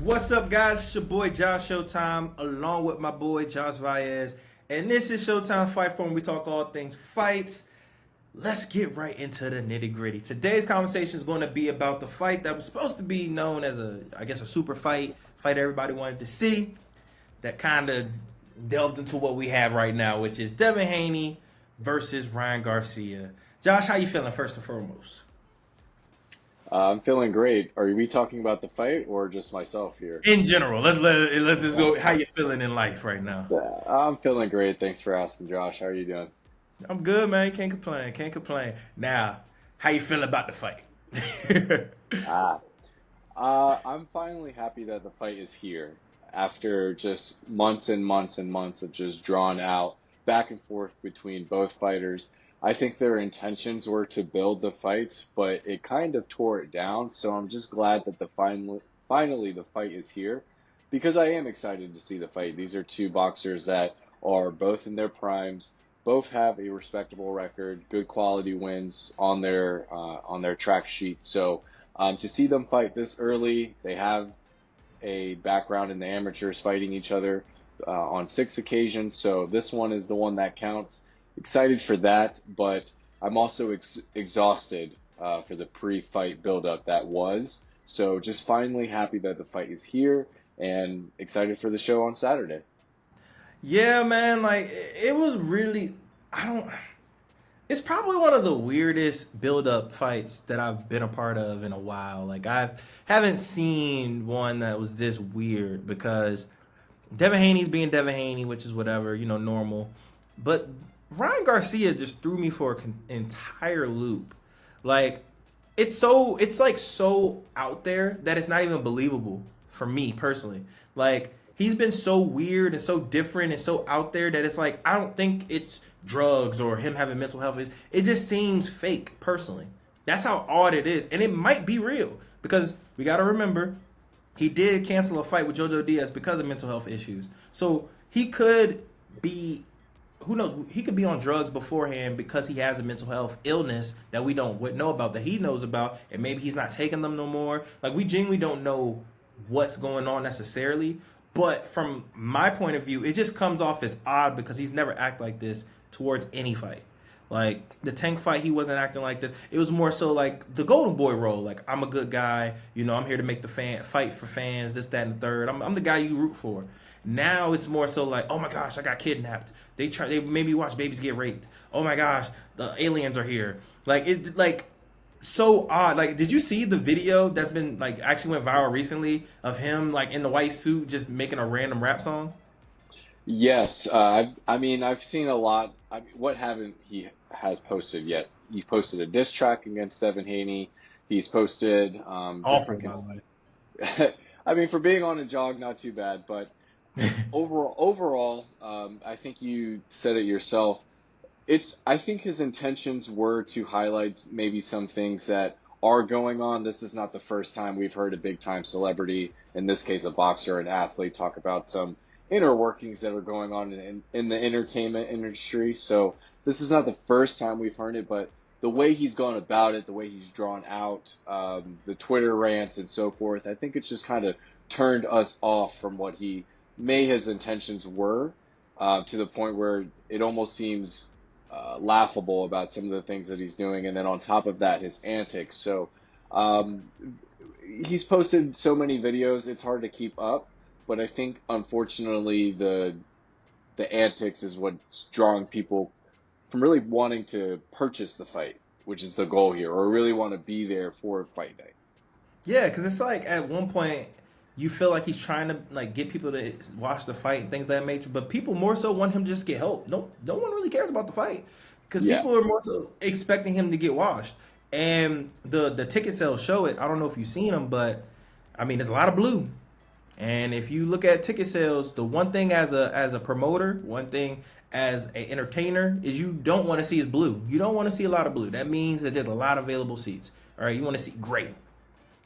What's up, guys? It's your boy Josh Showtime, along with my boy Josh Baez, and this is Showtime Fight Forum. We talk all things fights. Let's get right into the nitty gritty. Today's conversation is going to be about the fight that was supposed to be known as a super fight everybody wanted to see. That kind of delved into what we have right now, which is Devin Haney versus Ryan Garcia. Josh, how you feeling first and foremost? I'm feeling great. Are we talking about the fight or just myself here? In general, let's just go. How you feeling in life right now? I'm feeling great. Thanks for asking, Josh. How are you doing? I'm good, man. Can't complain. Can't complain. Now, how you feel about the fight? Ah, I'm finally happy that the fight is here after just months and months and months of just drawn out back and forth between both fighters. I think their intentions were to build the fight, but it kind of tore it down. So I'm just glad that finally the fight is here because I am excited to see the fight. These are two boxers that are both in their primes, both have a respectable record, good quality wins on their track sheet. So to see them fight this early, they have a background in the amateurs fighting each other on 6 occasions. So this one is the one that counts. Excited for that, but I'm also exhausted for the pre-fight buildup that was. So just finally happy that the fight is here and excited for the show on Saturday. Yeah, man. Like it was really. I don't. It's probably one of the weirdest build-up fights that I've been a part of in a while. Like I haven't seen one that was this weird because Devin Haney's being Devin Haney, which is whatever, normal. But Ryan Garcia just threw me for an entire loop. Like it's like so out there that it's not even believable for me personally. Like he's been so weird and so different and so out there that it's like I don't think it's drugs or him having mental health. It just seems fake personally. That's how odd it is, and it might be real because we got to remember he did cancel a fight with Jojo Diaz because of mental health issues. So he could be, who knows, he could be on drugs beforehand because he has a mental health illness that we don't know about, that he knows about, and maybe he's not taking them no more. Like we genuinely don't know what's going on necessarily. But from my point of view, it just comes off as odd because he's never acted like this towards any fight. Like the Tank fight, he wasn't acting like this. It was more so like the Golden Boy role. Like I'm a good guy, I'm here to make the fight for fans, this, that, and the third. I'm the guy you root for. Now it's more so like, oh my gosh, I got kidnapped. They made me watch babies get raped. Oh my gosh, the aliens are here. Like so odd. Like, did you see the video that's been like actually went viral recently of him like in the white suit just making a random rap song? Yes, I've seen a lot. What haven't he has posted yet? He posted a diss track against Devin Haney. He's posted Awful, different. by the way. I mean, for being on a jog, not too bad, but overall, I think you said it yourself. I think his intentions were to highlight maybe some things that are going on. This is not the first time we've heard a big time celebrity, in this case a boxer, an athlete, talk about some inner workings that are going on in the entertainment industry. So this is not the first time we've heard it, but the way he's gone about it, the way he's drawn out the Twitter rants and so forth, I think it's just kind of turned us off from what he may his intentions were, to the point where it almost seems laughable about some of the things that he's doing, and then on top of that, his antics. So um, he's posted so many videos, it's hard to keep up. But I think unfortunately the antics is what's drawing people from really wanting to purchase the fight, which is the goal here, or really want to be there for fight night. Yeah, because it's like at one point you feel like he's trying to like get people to watch the fight and things of that nature, but people more so want him to just get help. No one really cares about the fight because Yeah. people are more so expecting him to get washed. And the ticket sales show it. I don't know if you've seen them, but I mean, there's a lot of blue. And if you look at ticket sales, the one thing as a promoter, one thing as an entertainer is you don't want to see is blue. You don't want to see a lot of blue. That means that there's a lot of available seats. All right, you want to see gray.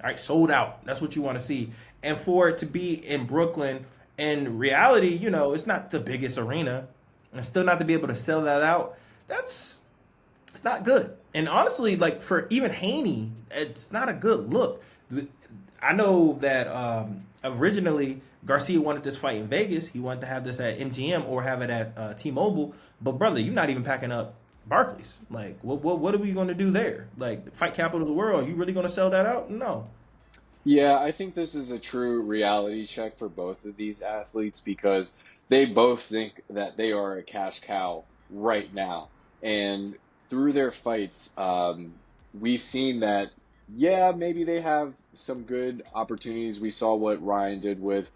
All right, sold out. That's what you want to see. And for it to be in Brooklyn, in reality, it's not the biggest arena, and still not to be able to sell that out, it's not good. And honestly, like for even Haney, it's not a good look. I know that originally Garcia wanted this fight in Vegas. He wanted to have this at MGM or have it at T-Mobile. But brother, you're not even packing up Barclays. Like, what are we going to do there? Like, fight capital of the world. Are you really going to sell that out? No. Yeah, I think this is a true reality check for both of these athletes because they both think that they are a cash cow right now. And through their fights, we've seen that, yeah, maybe they have some good opportunities. We saw what Ryan did with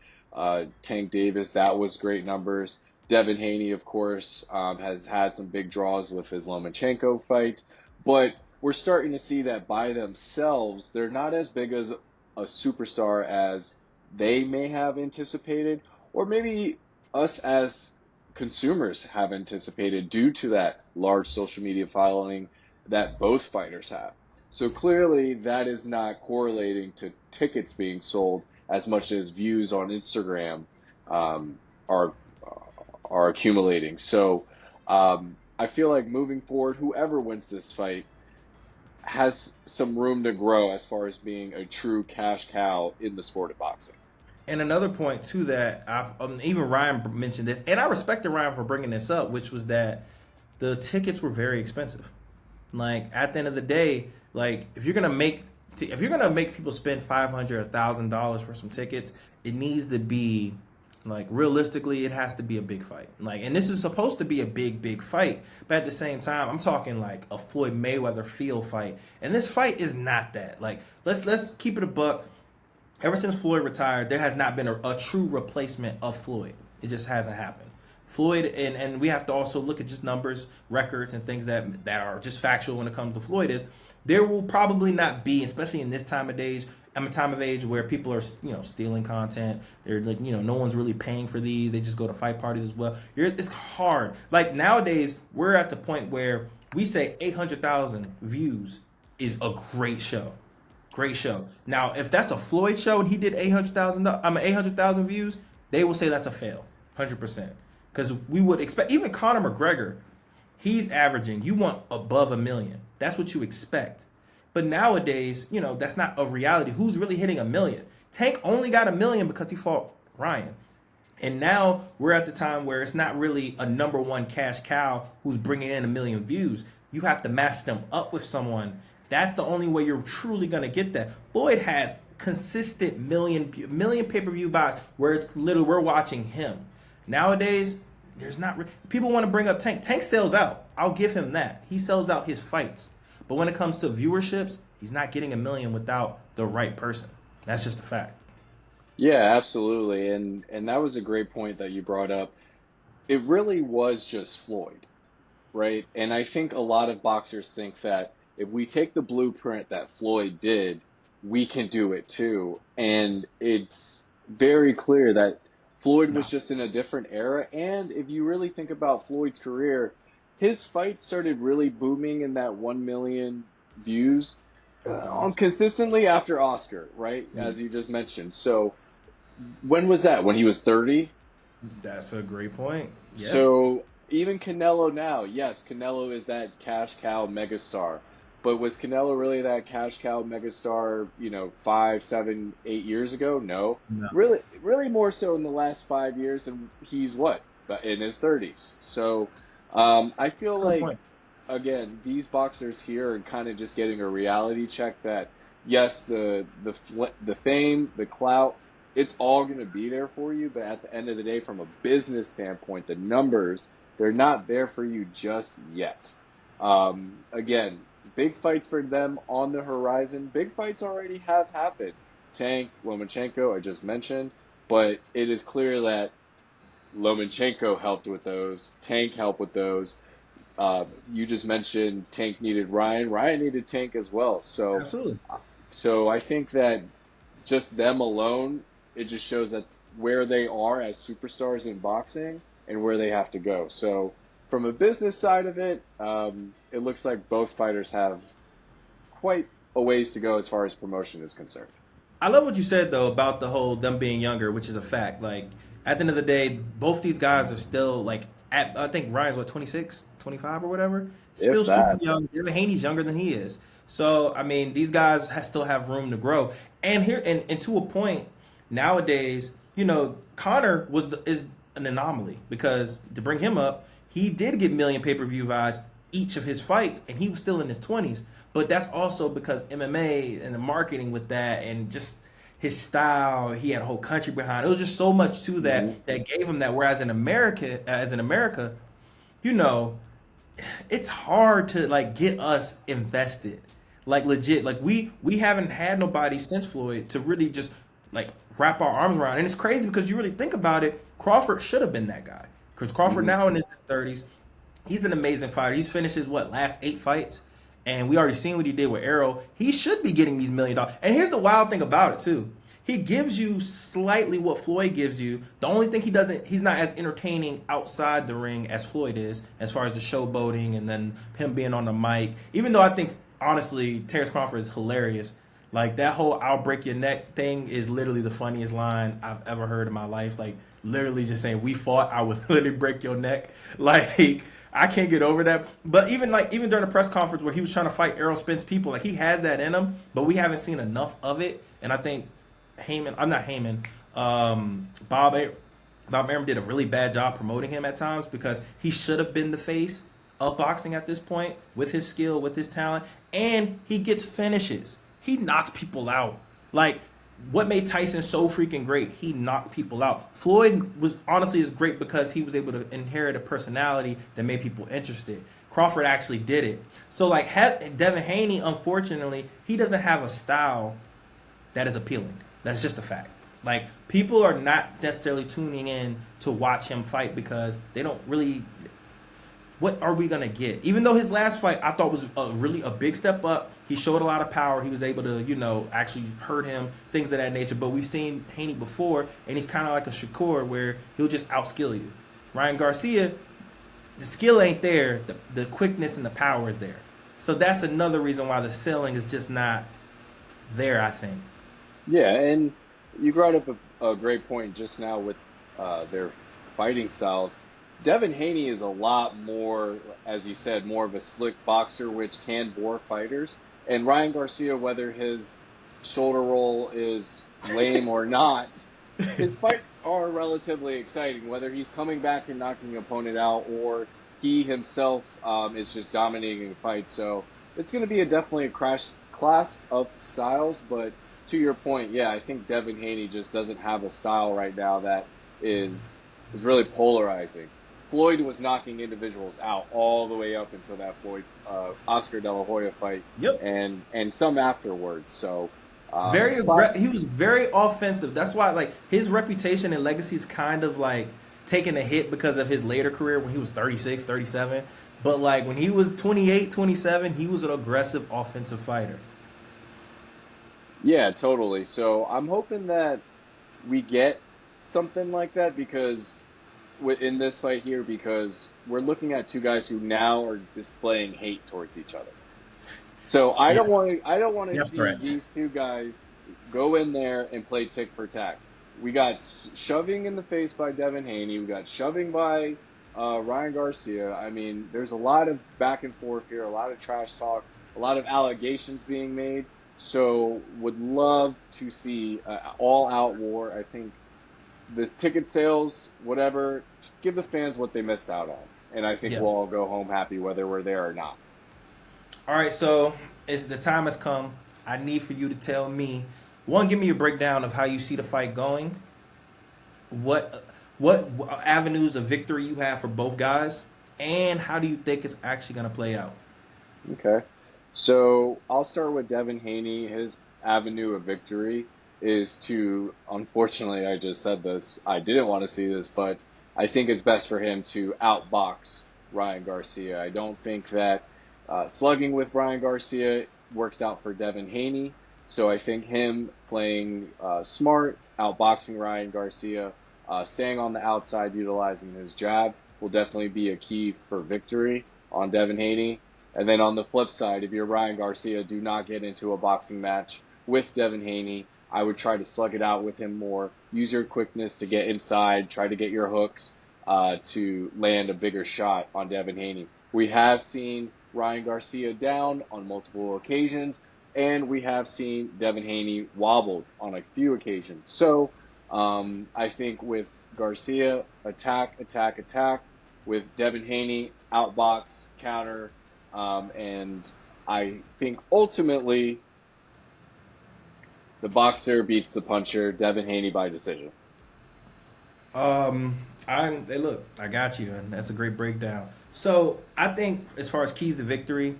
Tank Davis. That was great numbers. Devin Haney, of course, has had some big draws with his Lomachenko fight. But we're starting to see that by themselves, they're not as big as a superstar as they may have anticipated, or maybe us as consumers have anticipated due to that large social media following that both fighters have. So clearly, that is not correlating to tickets being sold as much as views on Instagram um, are are accumulating. So I feel like moving forward, whoever wins this fight has some room to grow as far as being a true cash cow in the sport of boxing. And another point too that even Ryan mentioned this, and I respected Ryan for bringing this up, which was that the tickets were very expensive. Like at the end of the day, like if you're gonna make people spend $500, $1,000 for some tickets, it needs to be like realistically, it has to be a big fight. Like, and this is supposed to be a big fight, but at the same time, I'm talking like a Floyd Mayweather field fight, and this fight is not that. Like, let's keep it a buck. Ever since Floyd retired, there has not been a true replacement of Floyd. It just hasn't happened. Floyd, and we have to also look at just numbers, records, and things that are just factual when it comes to Floyd. Is there will probably not be, especially in this time of age. I'm a time of age where people are, stealing content. They're like, no one's really paying for these. They just go to fight parties as well. It's hard. Like nowadays, we're at the point where we say 800,000 views is a great show. Great show. Now, if that's a Floyd show and he did 800,000 views, they will say that's a fail, 100%. Because we would expect, even Conor McGregor, he's averaging, you want above 1 million. That's what you expect. But nowadays, that's not a reality. Who's really hitting 1 million? Tank only got 1 million because he fought Ryan. And now we're at the time where it's not really a number one cash cow who's bringing in 1 million views. You have to match them up with someone. That's the only way you're truly going to get that. Floyd has consistent million pay-per-view buys where it's literally we're watching him. Nowadays, there's not people want to bring up Tank. Tank sells out. I'll give him that. He sells out his fights. But when it comes to viewerships, he's not getting 1 million without the right person. That's just a fact. Yeah, absolutely. And that was a great point that you brought up. It really was just Floyd, right? And I think a lot of boxers think that if we take the blueprint that Floyd did, we can do it too. And it's very clear that Floyd was No. just in a different era. And if you really think about Floyd's career, his fight started really booming in that 1 million views on consistently after Oscar, right? As you just mentioned. So when was that? When he was 30? That's a great point. Yeah. So even Canelo now, yes, Canelo is that cash cow megastar. But was Canelo really that cash cow megastar, 5, 7, 8 years ago? No. No. Really more so in the last 5 years, and he's what? In his 30s. So I feel Good like, point. again, these boxers here are kind of just getting a reality check that, yes, the fame, the clout, it's all going to be there for you, but at the end of the day, from a business standpoint, the numbers, they're not there for you just yet. Again, big fights for them on the horizon. Big fights already have happened. Tank, Lomachenko, I just mentioned, but it is clear that Lomachenko helped with those. Tank helped with those. You just mentioned Tank needed Ryan. Ryan needed Tank as well. Absolutely. So I think that just them alone, it just shows that where they are as superstars in boxing and where they have to go. So from a business side of it, it looks like both fighters have quite a ways to go as far as promotion is concerned. I love what you said though about the whole them being younger, which is a fact. Like at the end of the day, both these guys are still like I think Ryan's what 26, 25 or whatever. Still If super that. young. Haney's younger than he is. So I mean, these guys still have room to grow. And here and to a point, Nowadays, Connor is an anomaly because to bring him up, he did get million pay-per-view buys each of his fights, and he was still in his 20s. But that's also because MMA and the marketing with that, and just his style, he had a whole country behind. It was just so much to Hmm. that gave him that. Whereas in America, you know, it's hard to like get us invested, like legit. Like we haven't had nobody since Floyd to really just like wrap our arms around. And it's crazy because you really think about it, Crawford should have been that guy. Because Crawford Hmm. now in his 30s, he's an amazing fighter. He's finished his last 8 fights, and we already seen what he did with Arrow. He should be getting these $1 million. And here's the wild thing about it too. He gives you slightly what Floyd gives you. The only thing he's not as entertaining outside the ring as Floyd is, as far as the showboating and then him being on the mic. Even though I think honestly, Terrence Crawford is hilarious. Like that whole "I'll break your neck" thing is literally the funniest line I've ever heard in my life. Like literally just saying, "We fought, I would literally break your neck." Like I can't get over that. But even during the press conference where he was trying to fight Errol Spence people, like he has that in him, but we haven't seen enough of it. And I think I'm not Heyman. Bob Arum did a really bad job promoting him at times because he should have been the face of boxing at this point with his skill, with his talent, and he gets finishes. He knocks people out. Like what made Tyson so freaking great? He knocked people out. Floyd was honestly is great because he was able to inherit a personality that made people interested. Crawford actually did it. So like Devin Haney, unfortunately, he doesn't have a style that is appealing. That's just a fact. Like people are not necessarily tuning in to watch him fight because they don't really. What are we gonna get? Even though his last fight I thought was really a big step up, he showed a lot of power. He was able to, actually hurt him, things of that nature. But we've seen Haney before, and he's kind of like a Shakur where he'll just outskill you. Ryan Garcia, the skill ain't there, the quickness and the power is there. So that's another reason why the ceiling is just not there. I think. Yeah, and you brought up a great point just now with their fighting styles. Devin Haney is a lot more, as you said, more of a slick boxer, which can bore fighters. And Ryan Garcia, whether his shoulder roll is lame or not, his fights are relatively exciting, whether he's coming back and knocking an opponent out or he himself is just dominating the fight. So it's going to be definitely a crash class of styles. But to your point, yeah, I think Devin Haney just doesn't have a style right now that is really polarizing. Floyd was knocking individuals out all the way up until that Floyd Oscar De La Hoya fight, Yep. and some afterwards. So, He was very offensive. That's why like his reputation and legacy is kind of like taking a hit because of his later career when he was 36, 37. But like when he was 28, 27, he was an aggressive offensive fighter. yeah, totally. So I'm hoping that we get something like that because in this fight here, because we're looking at two guys who now are displaying hate towards each other. So Yes. I don't want to You have see threats. these two guys go in there and play tick for tack. We got shoving in the face by Devin Haney. We got shoving by Ryan Garcia. I mean, there's a lot of back and forth here, a lot of trash talk, a lot of allegations being made. So would love to see all out war. I think the ticket sales, whatever, give the fans what they missed out on. And I think we'll all Yes. go home happy whether we're there or not. All right, so it's the time has come. I need for you to tell me one, give me a breakdown of how you see the fight going. What what avenues of victory you have for both guys, and how do you think it's actually going to play out? Okay. So I'll start with Devin Haney. His avenue of victory is to, unfortunately, I just said this. I didn't want to see this, but I think it's best for him to outbox Ryan Garcia. I don't think that slugging with Ryan Garcia works out for Devin Haney. So I think him playing smart, outboxing Ryan Garcia, staying on the outside, utilizing his jab will definitely be a key for victory on Devin Haney. And then on the flip side, if you're Ryan Garcia, do not get into a boxing match with Devin Haney. I would try to slug it out with him more. Use your quickness to get inside. Try to get your hooks to land a bigger shot on Devin Haney. We have seen Ryan Garcia down on multiple occasions, and we have seen Devin Haney wobbled on a few occasions. So I think with Garcia, attack, attack, attack. With Devin Haney, outbox, counter, and I think ultimately the boxer beats the puncher, Devin Haney by decision. Hey, look, I got you, and that's a great breakdown. So I think as far as keys to victory,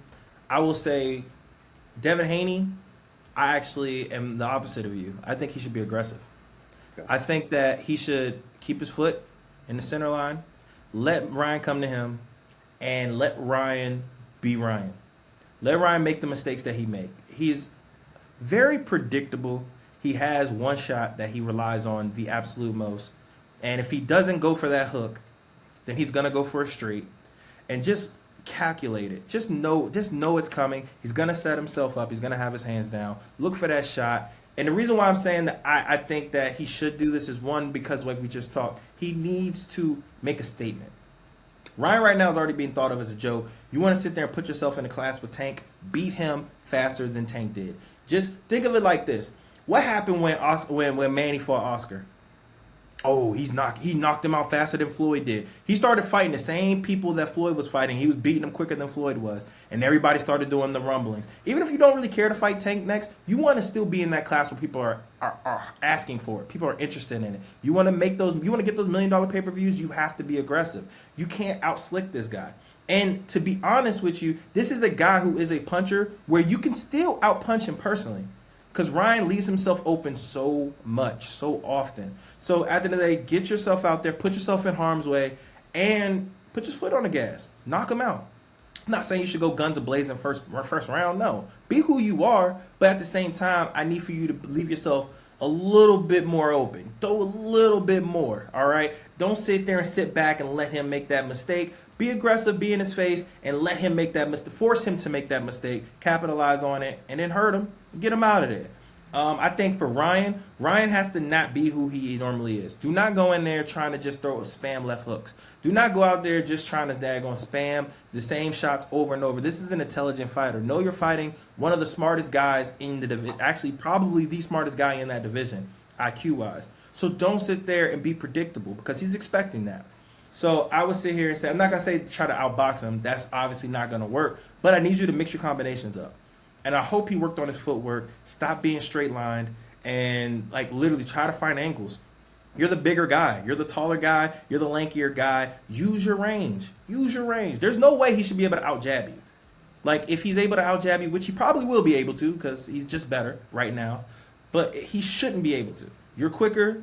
I will say Devin Haney. I actually am the opposite of you. I think he should be aggressive. Okay. I think that he should keep his foot in the center line, let Ryan come to him, and let Ryan be Ryan. Let Ryan make the mistakes that he make. He's very predictable. He has one shot that he relies on the absolute most. And if he doesn't go for that hook, then he's gonna go for a straight. And just calculate it. Just know it's coming. He's gonna set himself up. He's gonna have his hands down. Look for that shot. And the reason why I'm saying that I think that he should do this is one, because like we just talked, he needs to make a statement. Ryan right now is already being thought of as a joke. You want to sit there and put yourself in a class with Tank, beat him faster than Tank did. Just think of it like this. What happened when Manny fought Oscar? Oh, he knocked him out faster than Floyd did. He started fighting the same people that Floyd was fighting. He was beating them quicker than Floyd was. And everybody started doing the rumblings. Even if you don't really care to fight Tank next, you want to still be in that class where people are asking for it. People are interested in it. You want to get those $1 million pay-per-views, you have to be aggressive. You can't outslick this guy. And to be honest with you, this is a guy who is a puncher where you can still outpunch him personally. Because Ryan leaves himself open so much, so often. So at the end of the day, get yourself out there, put yourself in harm's way, and put your foot on the gas. Knock him out. I'm not saying you should go guns a-blazing first round. No. Be who you are, but at the same time, I need for you to leave yourself a little bit more open. Throw a little bit more, all right? Don't sit there and sit back and let him make that mistake. Be aggressive, be in his face, and let him make that mistake. Force him to make that mistake, capitalize on it, and then hurt him. Get him out of there. I think for Ryan has to not be who he normally is. Do not go in there trying to just throw spam left hooks. Do not go out there just trying to daggone spam the same shots over and over. This is an intelligent fighter. Know you're fighting one of the smartest guys in the division. Actually, probably the smartest guy in that division, IQ-wise. So don't sit there and be predictable because he's expecting that. So I would sit here and say, I'm not going to say try to outbox him. That's obviously not going to work. But I need you to mix your combinations up. And I hope he worked on his footwork, stop being straight lined, and like literally try to find angles. You're the bigger guy. You're the taller guy. You're the lankier guy. Use your range. Use your range. There's no way he should be able to out-jab you. Like if he's able to out-jab you, which he probably will be able to because he's just better right now, but he shouldn't be able to. You're quicker.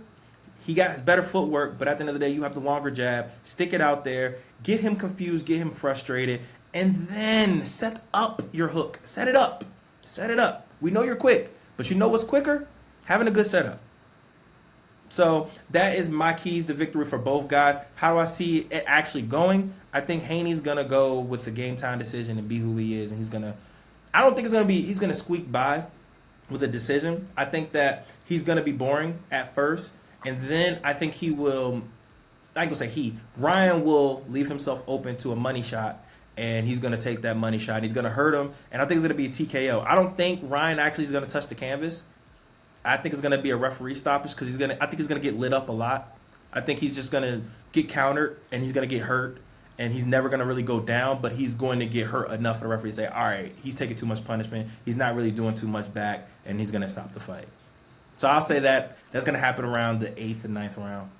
He got his better footwork, but at the end of the day, you have the longer jab. Stick it out there. Get him confused. Get him frustrated. And then set up your hook. Set it up. Set it up. We know you're quick, but you know what's quicker? Having a good setup. So that is my keys to victory for both guys. How do I see it actually going? I think Haney's going to go with the game time decision and be who he is. And I don't think he's going to squeak by with a decision. I think that he's going to be boring at first. And then I think Ryan will leave himself open to a money shot. And he's going to take that money shot. He's going to hurt him. And I think it's going to be a TKO. I don't think Ryan actually is going to touch the canvas. I think it's going to be a referee stoppage because I think he's going to get lit up a lot. I think he's just going to get countered and he's going to get hurt. And he's never going to really go down, but he's going to get hurt enough for the referee to say, all right, he's taking too much punishment. He's not really doing too much back, and he's going to stop the fight. So I'll say that's going to happen around the 8th and 9th round.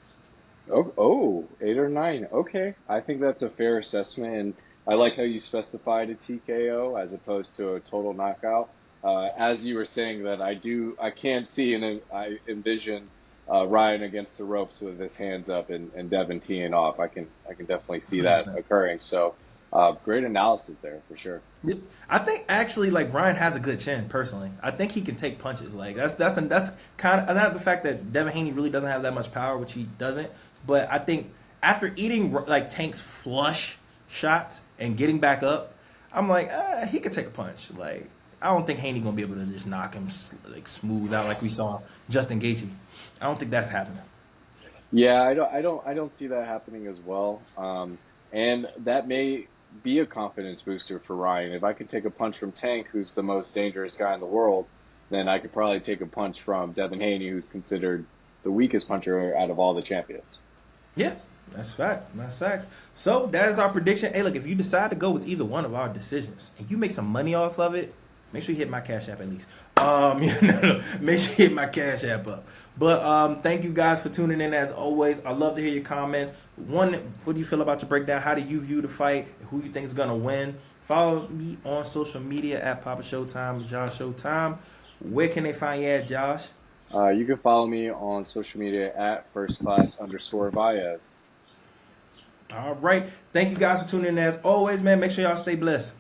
Oh, 8 or 9. Okay. I think that's a fair assessment. And I like how you specified a TKO as opposed to a total knockout. As you were saying that, I can't see and I envision Ryan against the ropes with his hands up and Devin teeing off. I can definitely see that 100%. occurring. So great analysis there for sure. Yep. I think actually like Ryan has a good chin personally. I think he can take punches. Like that's kind of not the fact that Devin Haney really doesn't have that much power, which he doesn't. But I think after eating like Tank's flush shots and getting back up, I'm like, he could take a punch. Like, I don't think Haney gonna be able to just knock him like smooth out like we saw Justin Gaethje. I don't think that's happening. Yeah, I don't see that happening as well. And that may be a confidence booster for Ryan. If I could take a punch from Tank, who's the most dangerous guy in the world, then I could probably take a punch from Devin Haney, who's considered the weakest puncher out of all the champions. Yeah, that's fact. That's facts. So that is our prediction. Hey, look, if you decide to go with either one of our decisions and you make some money off of it, make sure you hit my Cash App at least. Make sure you hit my Cash App up. But thank you guys for tuning in as always. I love to hear your comments. One, what do you feel about the breakdown? How do you view the fight? Who you think is gonna win? Follow me on social media at Papa Showtime, Josh Showtime. Where can they find you at, Josh? You can follow me on social media at firstclass_Baez. All right. Thank you guys for tuning in as always, man. Make sure y'all stay blessed.